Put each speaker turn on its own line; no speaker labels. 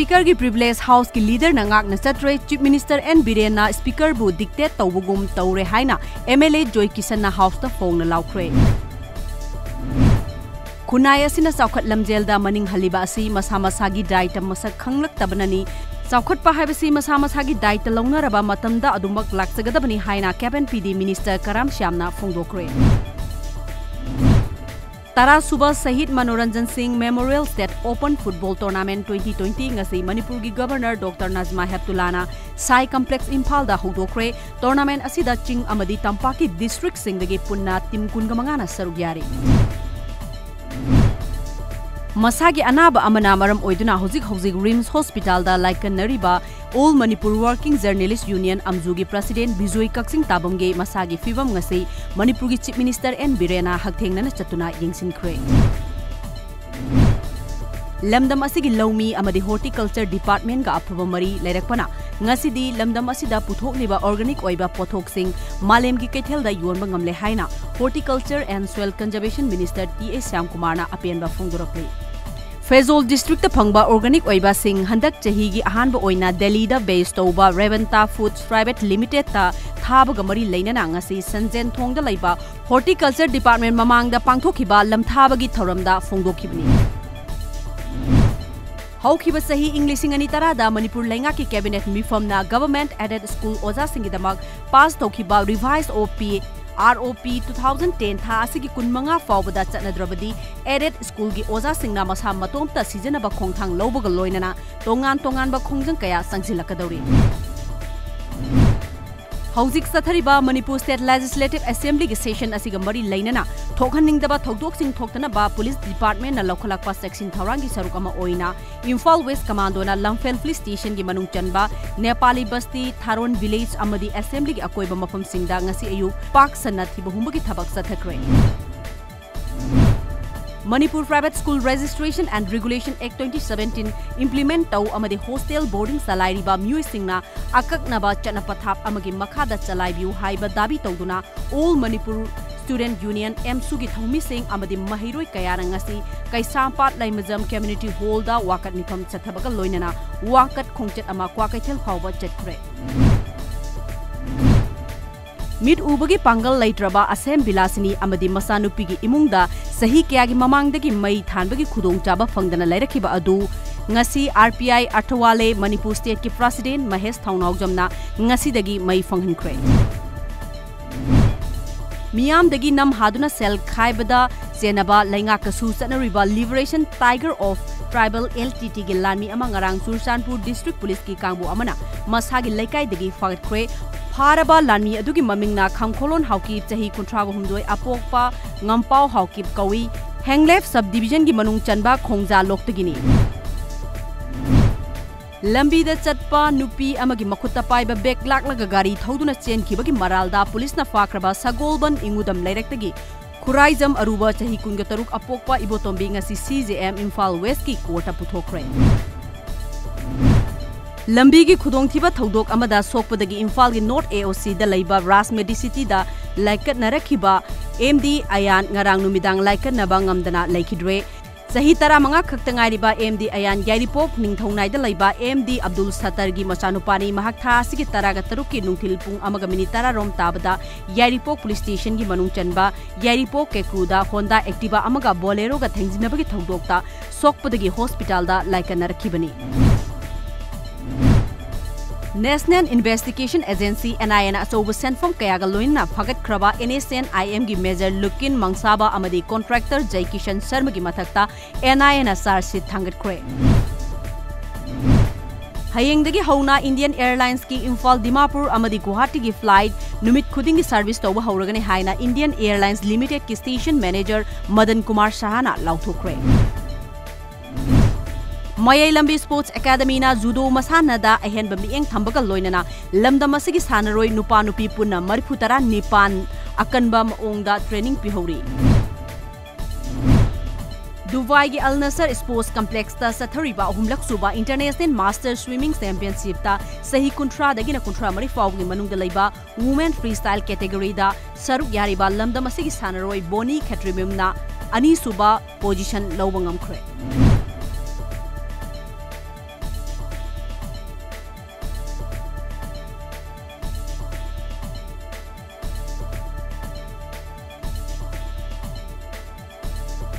Speaker की privilege house की leader na ngak na chatre Chief Minister N Biren na Speaker bu dictate tawbugum tawre haina MLA JAIKISHAN na house ta phone na laukre. Khunai asina saukhat lamjel da maning haliba asi masa masagi diet masak khanglak tabanani saukhat pa haibasi masa masagi diet launaraba matamda adumak laksagadabani haina Cabinet PD Minister Karam Shyamna phongdokre. Tara Suba SHAHEED MANORANJAN SINGH Memorial State Open Football Tournament 2020 ngasi Manipur gi Governor Dr. Nazma Heptulana Sai Complex IMPHAL da hudokre tournament asida ching amadi tampaki district sing dagi punna team kun gamangana sarug yari. Masagi anaba amana maram oiduna hojik RIMS Hospital da LUCKIN nariba All Manipur Working Journalist Union AMSU gi President Bijoy Kaksing Tabamge masagi fibam ngasi Manipur gi Chief Minister N Birena hakthengna chatuna yengsinkhre. Lamdam asigi lawmi amadi Horticulture Department ga aphuba mari lairakpana ngasidi lamdam asida puthokliba organic oiba pothoksing malem gi kaithel da yonba ngamle haina Horticulture and Soil Conservation Minister T.A. Shyamkumar na apenba phongdorakle. Faizol District ta phangba organic oiba sing handak chahi gi ahanba oina Delhi da base toba Revanta Foods Private Limited ta thaba ga mari leinana ngasi Sanjen Thong da laiba Horticulture Department mamang da pangthokhiba lamthaba gi thoramda phongdokhibni. Haukiba sahi English ani tara da Manipur Lenga ki Cabinet mifamna Government Aided School Oza singi damak pass tokhiba revised ROP 2010 tha asigi kunmanga fawbada chatnadrabadi aided school gi oza singna masa matomta sijanaba khongthang lawbaga loinana tongan ba khongjang kaya sangsilakadori. Haujik sathariba Manipur State Legislative Assembly gi session asiga mari lainana thokhaningdaba thodok sing thoktana ba Police Department na lokhalakpa section thaurangi saruk ama oina IMPHAL West Commando na Lamphel Police Station gi manung chanba Nepali Basti Tharon Village amadi Assembly gi akoiba mafam singda ngasi ayu pak sanna thiba humbagi thabak sathakre. Manipur Private School Registration and Regulation Act 2017 implement tau amadi hostel boarding salary ba mui singna akaknaba chanapathap amagi makhada chalaibiu haiba dabi tauduna All Manipur Student Union AMSU gi thongmi sing amadi mahiroi kayara ngasi Kaisampat Laimajam Community Hall da wakat nifam chathabaga loinana wakat khongchet ama kwa kaithel phawba chatkre. Mid ubagi pangal laitraba asem bilasini amadi masanupi gi imungda sahi kya gi mamangdagi mai thanbagi khudong chaba phangdana lairakhiba adu ngasi RPI Athawale Manipur State ki President Mahesh Thaunaujamna ngasi dagi mai phanghankhre. Miyam dagi nam haduna sel khaibada senaba lainga kasu sanariba Liberation Tiger of Tribal LTT gi lanmi ama ngarang Sursanpur District Police ki kangbu amana masagi laikai dagi fakhre. Haraba lanmi adugi mamingna khangkholon hawkip chahi kunthrago humdoi apokpa ngampau hawkip kawi Henglef subdivision gi manung chanba khongja loktagini. Lambi da chatpa nupi amagi makhutta paiba bek laklaga gari thoduna chen khibagi maralda police na fakraba sagolban ingudam lairektagi KHURAIJAM ARUBA chahi kunga taruk apokpa ibotombi ngasi CJM IMPHAL West ki court puthokre. Lambi gi khudongthiba thodok amada sokpadagi IMPHAL gi North AOC da laiba Ras Medicity da laikat narakhiba MD Ayan ngarang numidang laikat naba ngamdana laikidre. Sahi tara manga khaktangai riba MD Ayan Yairipok ningthaunai da laiba MD Abdul Sattar gi machanupani mahak tha sigi taraga tarukki nungthil pung amaga minute tara rom tabada Yairipok Police Station gi manung chanba Yairipok Kekruda Honda Activa amaga Bolero ga thengjinabagi thodokta sokpadagi hospital da laikat narakhibani. National Investigation Agency NIN achoba senfom kayaga loina phagat kraba NSCN-IM gi Major LUCKIN Mangsaba amadi Contractor JAIKISHAN SHARMA gi mathakta NIN charge thangat kre. Hayengdagi hauna Indian Airlines ki IMPHAL DIMAPUR amadi GUWAHATI gi flight numit khudingi service toba hauragani haina Indian Airlines Limited ki Station Manager Madan Kumar Shahana lauthokre. Mayai Lambi Sports Academy na judo masana da ahenba mieng thambaga loinana lamdam asigi sanaroi nupa nupi punna marifutara nipan akanba maongda training pihori. Dubai gi Al Nassr Sports Complex ta sathariba ahumlak suba International Master Swimming Championship ta sahi kuntra dagi na kuntra mari fawgi manungda laiba Women Freestyle category da saruk yariba lamdam asigi sanaroi BONNY KHETRIMAYUM na ani suba position lawbangam khre.